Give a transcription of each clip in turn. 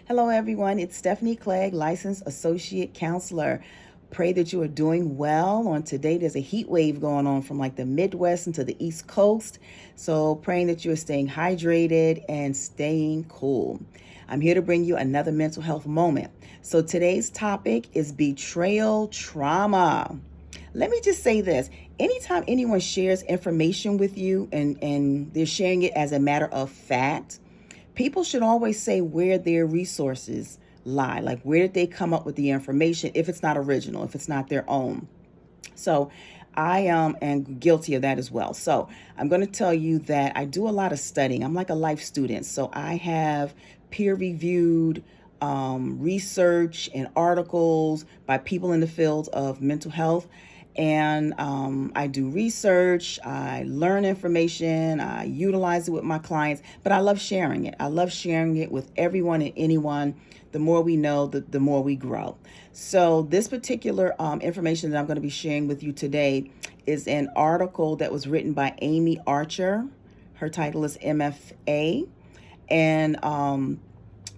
Hello, everyone. It's Stephanie Clegg, licensed associate counselor. Pray that you are doing well. On today, there's a heat wave going on from like the Midwest into the East Coast. So, praying that you are staying hydrated and staying cool. I'm here to bring you another mental health moment. So, today's topic is betrayal trauma. Let me just say this. Anytime anyone shares information with you and they're sharing it as a matter of fact, people should always say where their resources lie. Like, where did they come up with the information if it's not original, if it's not their own? So I am guilty of that as well. So I'm going to tell you that I do a lot of studying. I'm like a life student. So I have peer-reviewed research and articles by people in the field of mental health. And I do research, I learn information, I utilize it with my clients, but I love sharing it. I love sharing it with everyone and anyone. The more we know, the more we grow. So this particular information that I'm going to be sharing with you today is an article that was written by Amy Archer. Her title is MFA. And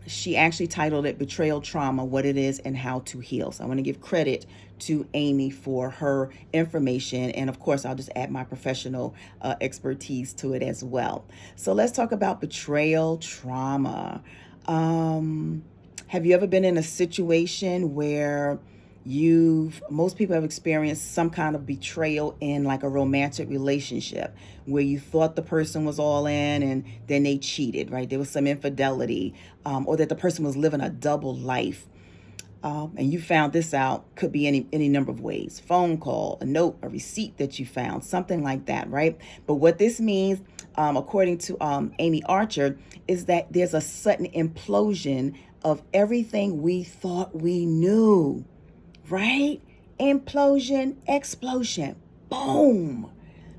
she actually titled it Betrayal Trauma, What It Is and How to Heal. So I want to give credit to Amy for her information. And of course, I'll just add my professional expertise to it as well. So let's talk about betrayal trauma. Have you ever been in a situation where most people have experienced some kind of betrayal in like a romantic relationship where you thought the person was all in and then they cheated, right? There was some infidelity, or that the person was living a double life. And you found this out, could be any number of ways: phone call, a note, a receipt that you found, something like that, right? But what this means, according to Amy Archer, is that there's a sudden implosion of everything we thought we knew, right? Implosion, explosion, boom,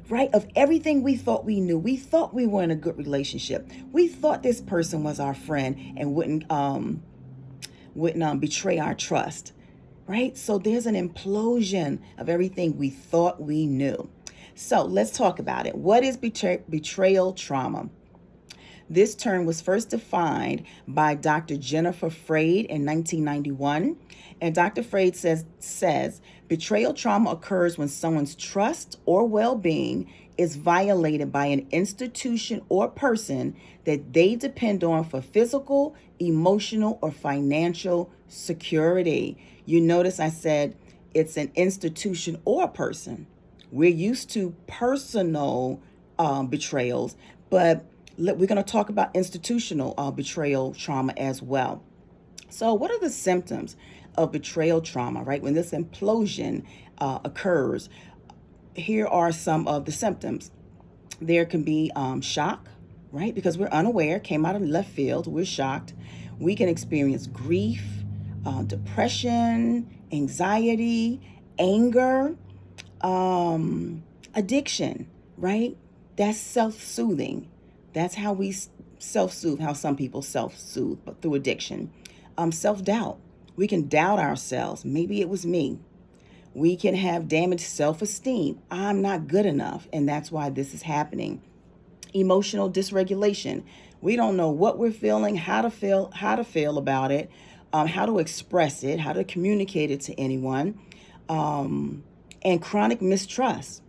right? Of everything we thought we knew. We thought we were in a good relationship. We thought this person was our friend and wouldn't betray our trust, right? So there's an implosion of everything we thought we knew. So let's talk about it. What is betrayal trauma? This term was first defined by Dr. Jennifer Freyd in 1991. And Dr. Freyd says betrayal trauma occurs when someone's trust or well-being is violated by an institution or person that they depend on for physical, emotional, or financial security. You notice I said it's an institution or a person. We're used to personal betrayals, but we're going to talk about institutional betrayal trauma as well. So what are the symptoms of betrayal trauma, right? When this implosion occurs, here are some of the symptoms. There can be shock, right? Because we're unaware, came out of left field, we're shocked. We can experience grief, depression, anxiety, anger, addiction, right? That's self-soothing. That's how we self-soothe, how some people self-soothe, but through addiction. Self-doubt. We can doubt ourselves. Maybe it was me. We can have damaged self-esteem. I'm not good enough, and that's why this is happening. Emotional dysregulation. We don't know what we're feeling, how to feel about it, how to express it, how to communicate it to anyone, and chronic mistrust.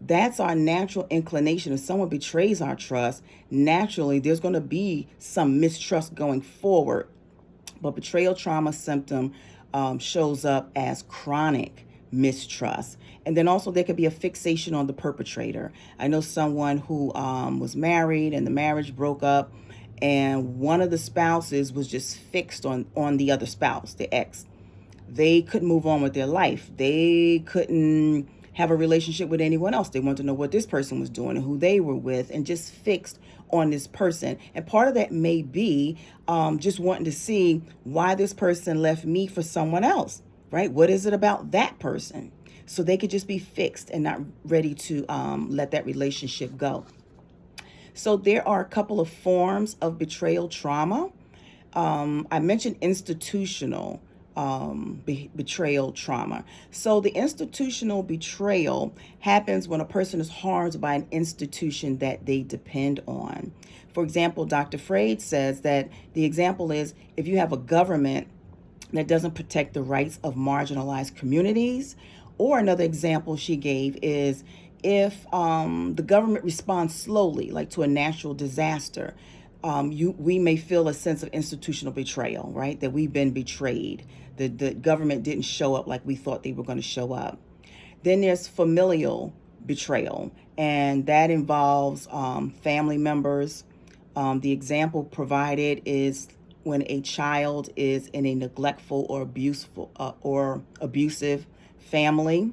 That's our natural inclination. If someone betrays our trust, naturally there's going to be some mistrust going forward. But betrayal trauma symptom shows up as chronic mistrust. And then also there could be a fixation on the perpetrator. I know someone who was married and the marriage broke up, and one of the spouses was just fixed on the other spouse, the ex. They couldn't move on with their life. They couldn't have a relationship with anyone else. They wanted to know what this person was doing and who they were with, and just fixed on this person. And part of that may be just wanting to see why this person left me for someone else, right? What is it about that person? So they could just be fixed and not ready to let that relationship go. So there are a couple of forms of betrayal trauma. I mentioned institutional. betrayal trauma. So the institutional betrayal happens when a person is harmed by an institution that they depend on. For example, Dr. Freyd says that the example is if you have a government that doesn't protect the rights of marginalized communities, or another example she gave is if the government responds slowly, like to a natural disaster, we may feel a sense of institutional betrayal, right? That we've been betrayed. The government didn't show up like we thought they were going to show up. Then there's familial betrayal, and that involves family members. The example provided is when a child is in a neglectful or abusive family,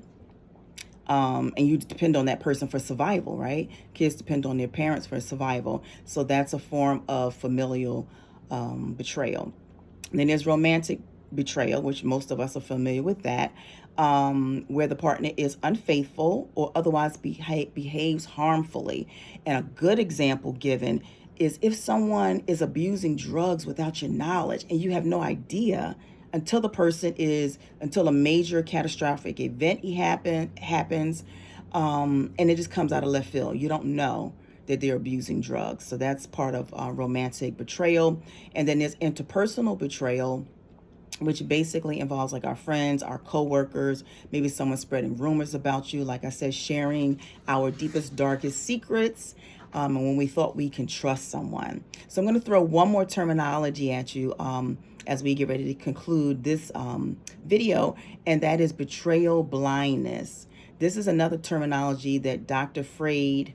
and you depend on that person for survival, right? Kids depend on their parents for survival. So that's a form of familial betrayal. And then there's romantic betrayal, which most of us are familiar with that, where the partner is unfaithful or otherwise behaves harmfully. And a good example given is if someone is abusing drugs without your knowledge and you have no idea until until a major catastrophic event happens, and it just comes out of left field. You don't know that they're abusing drugs. So that's part of romantic betrayal. And then there's interpersonal betrayal, which basically involves like our friends, our coworkers, maybe someone spreading rumors about you. Like I said, sharing our deepest, darkest secrets, and when we thought we can trust someone. So I'm going to throw one more terminology at you as we get ready to conclude this video, and that is betrayal blindness. This is another terminology that Dr. Freyd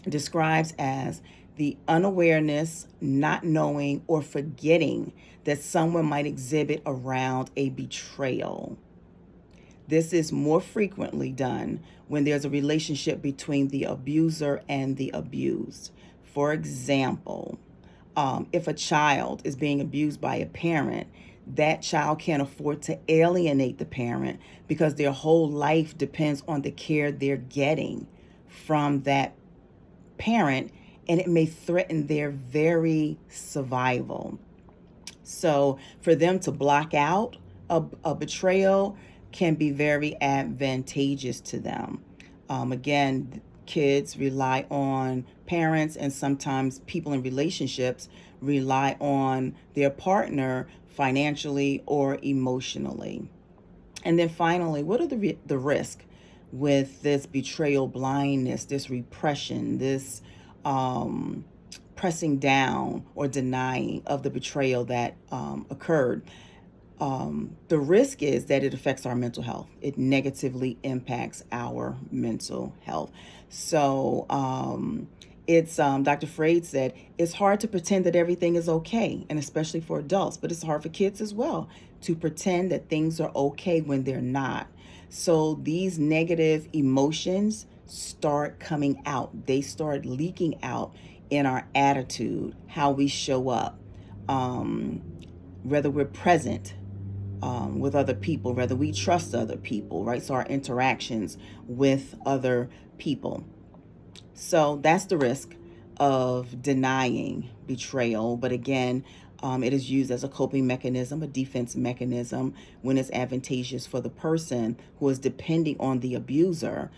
describes as the unawareness, not knowing, or forgetting that someone might exhibit around a betrayal. This is more frequently done when there's a relationship between the abuser and the abused. For example, if a child is being abused by a parent, that child can't afford to alienate the parent because their whole life depends on the care they're getting from that parent, and it may threaten their very survival. So for them to block out a betrayal can be very advantageous to them. Again, kids rely on parents, and sometimes people in relationships rely on their partner financially or emotionally. And then finally, what are the risk with this betrayal blindness, this repression, this pressing down or denying of the betrayal that occurred? The risk is that it affects our mental health. It negatively impacts our mental health. So it's Dr. Freyd said, it's hard to pretend that everything is okay, and especially for adults, but it's hard for kids as well to pretend that things are okay when they're not. So these negative emotions start coming out. They start leaking out in our attitude, how we show up, whether we're present with other people, whether we trust other people, right? So our interactions with other people. So that's the risk of denying betrayal. But again, it is used as a coping mechanism, a defense mechanism, when it's advantageous for the person who is depending on the abuser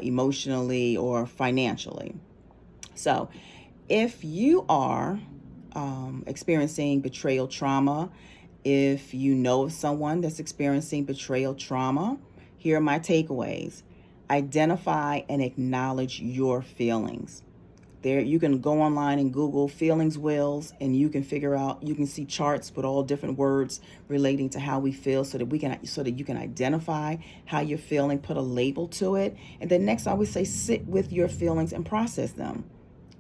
emotionally or financially. So if you are experiencing betrayal trauma, if you know of someone that's experiencing betrayal trauma, here are my takeaways. Identify and acknowledge your feelings. There, you can go online and Google feelings wheels, and you can figure out, you can see charts with all different words relating to how we feel, so that you can identify how you're feeling, put a label to it. And then next, I would say sit with your feelings and process them.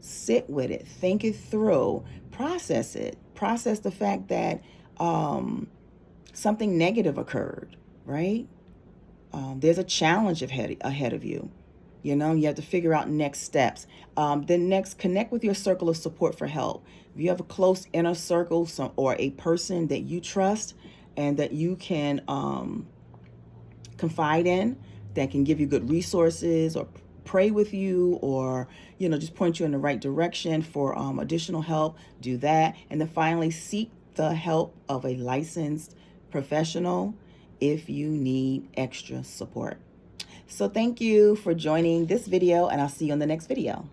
Sit with it, think it through, process it. Process the fact that something negative occurred, right? There's a challenge ahead of you. You know, you have to figure out next steps. Then next, connect with your circle of support for help. If you have a close inner circle or a person that you trust and that you can confide in, that can give you good resources or pray with you, or, you know, just point you in the right direction for additional help, do that. And then finally, seek the help of a licensed professional if you need extra support. So thank you for joining this video, and I'll see you on the next video.